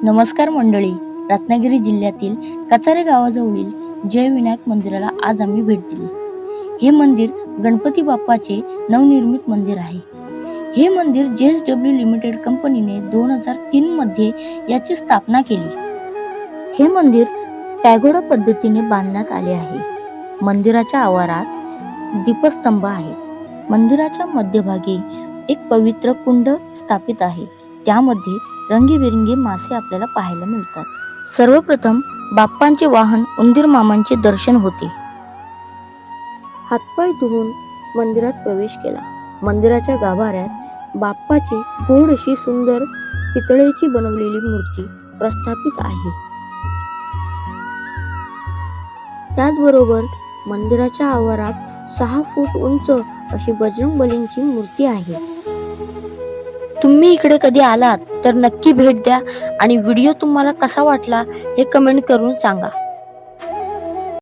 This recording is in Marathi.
नमस्कार मंडळी, रत्नागिरी जिल्ह्यातील कचारे गावाजवळील जय विनायक मंदिराला आज आम्ही भेट दिली. हे मंदिर गणपती बाप्पाचे नवनिर्मित मंदिर आहे. हे मंदिर JSW लिमिटेड कंपनीने 2003 मध्ये याची स्थापना केली. हे मंदिर पॅगोडा पद्धतीने बांधण्यात आले आहे. मंदिराच्या आवारात दीपस्तंभ आहे. मंदिराच्या मध्यभागी एक पवित्र कुंड स्थापित आहे. त्यामध्ये रंगीबेरंगी मासे आपल्याला पाहायला मिळतात. सर्वप्रथम बाप्पांचे वाहन उंदीर मामांचे दर्शन होते. हातपाय धुवून मंदिरात प्रवेश केला. मंदिराच्या गाभाऱ्यात बाप्पाची गोड अशी सुंदर पितळेची बनवलेली मूर्ती प्रस्थापित आहे. त्याचबरोबर मंदिराच्या आवारात 6 फूट उंच अशी बजरंगबलींची मूर्ती आहे. तुम्ही इकडे कधी आलात तर नक्की भेट द्या आणि व्हिडिओ तुम्हाला कसा वाटला हे कमेंट करून सांगा.